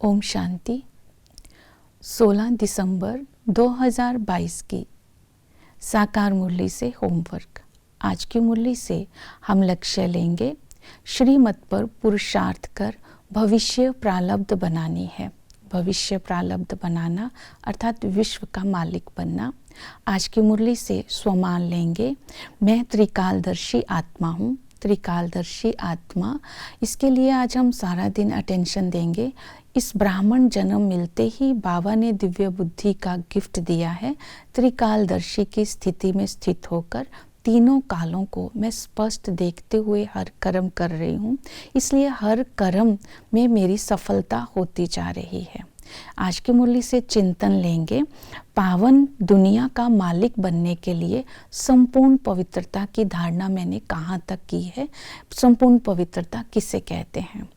ओम शांति। 16 दिसंबर 2022 की साकार मुरली से होमवर्क। आज की मुरली से हम लक्ष्य लेंगे श्रीमत पर पुरुषार्थ कर भविष्य प्रारब्ध बनानी है। भविष्य प्रारब्ध बनाना अर्थात विश्व का मालिक बनना। आज की मुरली से स्वमान लेंगे, मैं त्रिकालदर्शी आत्मा हूँ। त्रिकालदर्शी आत्मा, इसके लिए आज हम सारा दिन अटेंशन देंगे। इस ब्राह्मण जन्म मिलते ही बाबा ने दिव्य बुद्धि का गिफ्ट दिया है। त्रिकालदर्शी की स्थिति में स्थित होकर तीनों कालों को मैं स्पष्ट देखते हुए हर कर्म कर रही हूँ, इसलिए हर कर्म में मेरी सफलता होती जा रही है। आज की मुरली से चिंतन लेंगे, पावन दुनिया का मालिक बनने के लिए संपूर्ण पवित्रता की धारणा मैंने कहाँ तक की है, संपूर्ण पवित्रता किसे कहते हैं।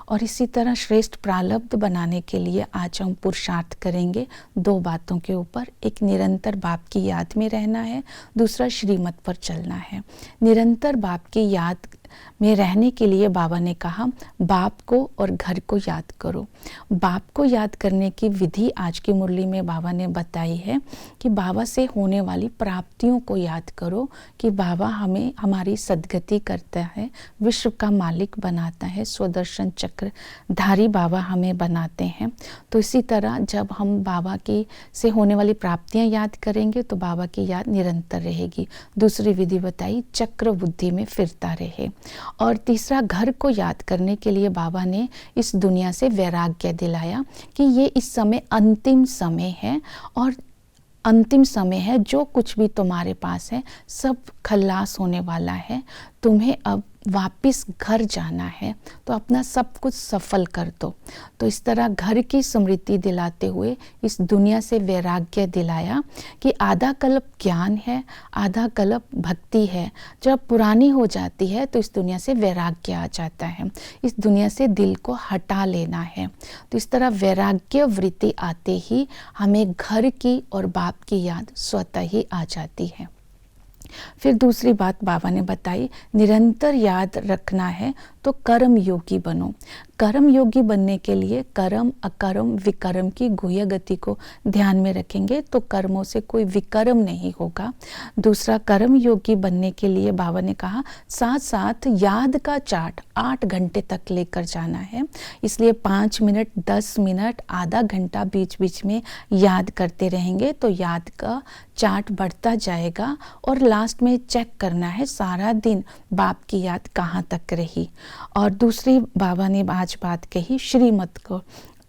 और इसी तरह श्रेष्ठ प्रारब्ध बनाने के लिए आज हम पुरुषार्थ करेंगे दो बातों के ऊपर। एक, निरंतर बाप की याद में रहना है, दूसरा श्रीमत पर चलना है। निरंतर बाप की याद में रहने के लिए बाबा ने कहा, बाप को और घर को याद करो। बाप को याद करने की विधि आज की मुरली में बाबा ने बताई है कि बाबा से होने वाली प्राप्तियों को याद करो कि बाबा हमें हमारी सद्गति करता है, विश्व का मालिक बनाता है, स्वदर्शन चक्र धारी बाबा हमें बनाते हैं। तो इसी तरह जब हम बाबा की से होने वाली प्राप्तियां याद करेंगे तो बाबा की याद निरंतर रहेगी। दूसरी विधि बताई, चक्र बुद्धि में फिरता रहे। और तीसरा, घर को याद करने के लिए बाबा ने इस दुनिया से वैराग्य दिलाया कि ये इस समय अंतिम समय है और अंतिम समय है। जो कुछ भी तुम्हारे पास है सब खल्लास होने वाला है, तुम्हें अब वापस घर जाना है, तो अपना सब कुछ सफल कर दो। तो इस तरह घर की स्मृति दिलाते हुए इस दुनिया से वैराग्य दिलाया कि आधा कल्प ज्ञान है, आधा कल्प भक्ति है। जब पुरानी हो जाती है तो इस दुनिया से वैराग्य आ जाता है, इस दुनिया से दिल को हटा लेना है। तो इस तरह वैराग्य वृत्ति आते ही हमें घर की और बाप की याद स्वतः ही आ जाती है। फिर दूसरी बात बाबा ने बताई, निरंतर याद रखना है तो कर्म योगी बनो। कर्म योगी बनने के लिए कर्म अकर्म विकर्म की गुह्य गति को ध्यान में रखेंगे तो कर्मों से कोई विकर्म नहीं होगा। दूसरा, कर्म योगी बनने के लिए बाबा ने कहा साथ साथ याद का चार्ट 8 घंटे तक लेकर जाना है। इसलिए 5 मिनट 10 मिनट आधा घंटा बीच बीच में याद करते रहेंगे तो याद का चार्ट बढ़ता जाएगा और लास्ट में चेक करना है सारा दिन बाप की याद कहाँ तक रही। और दूसरी बाबा ने आज बात कही, श्रीमत को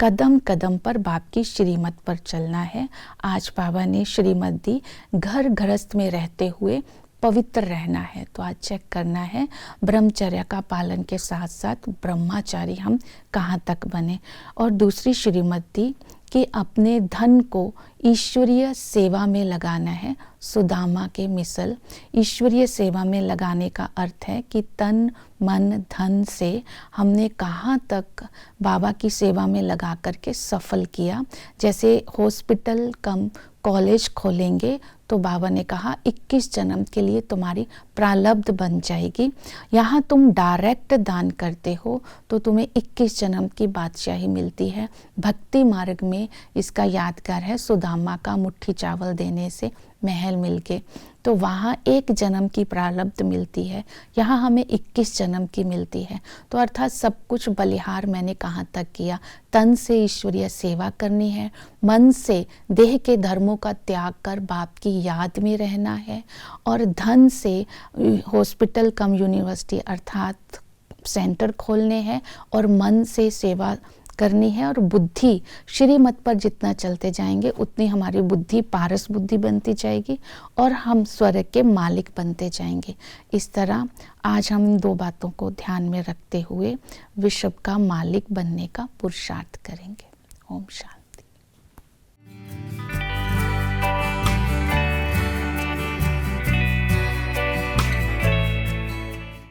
कदम कदम पर बाप की श्रीमत पर चलना है। आज बाबा ने श्रीमत दी, घर गृहस्थ में रहते हुए पवित्र रहना है। तो आज चेक करना है ब्रह्मचर्य का पालन के साथ साथ ब्रह्मचारी हम कहाँ तक बने। और दूसरी श्रीमत दी कि अपने धन को ईश्वरीय सेवा में लगाना है। सुदामा के मिसल ईश्वरीय सेवा में लगाने का अर्थ है कि तन मन धन से हमने कहाँ तक बाबा की सेवा में लगा करके सफल किया। जैसे हॉस्पिटल कम कॉलेज खोलेंगे तो बाबा ने कहा 21 जन्म के लिए तुम्हारी प्रारब्ध बन जाएगी। यहाँ तुम डायरेक्ट दान करते हो तो तुम्हें 21 जन्म की बादशाही मिलती है। भक्ति मार्ग में इसका यादगार है, सुदामा का मुट्ठी चावल देने से महल मिल गए। तो वहाँ 1 जन्म की प्रारब्ध मिलती है, यहाँ हमें 21 जन्म की मिलती है। तो अर्थात सब कुछ बलिहार मैंने कहाँ तक किया। तन से ईश्वरीय सेवा करनी है, मन से देह के धर्मों का त्याग कर बाप की याद में रहना है, और धन से हॉस्पिटल कम यूनिवर्सिटी अर्थात सेंटर खोलने हैं, और मन से सेवा करनी है। और बुद्धि श्रीमत पर जितना चलते जाएंगे उतनी हमारी बुद्धि पारस बुद्धि बनती जाएगी और हम स्वर्ग के मालिक बनते जाएंगे। इस तरह आज हम दो बातों को ध्यान में रखते हुए विश्व का मालिक बनने का पुरुषार्थ करेंगे। ओम शांति।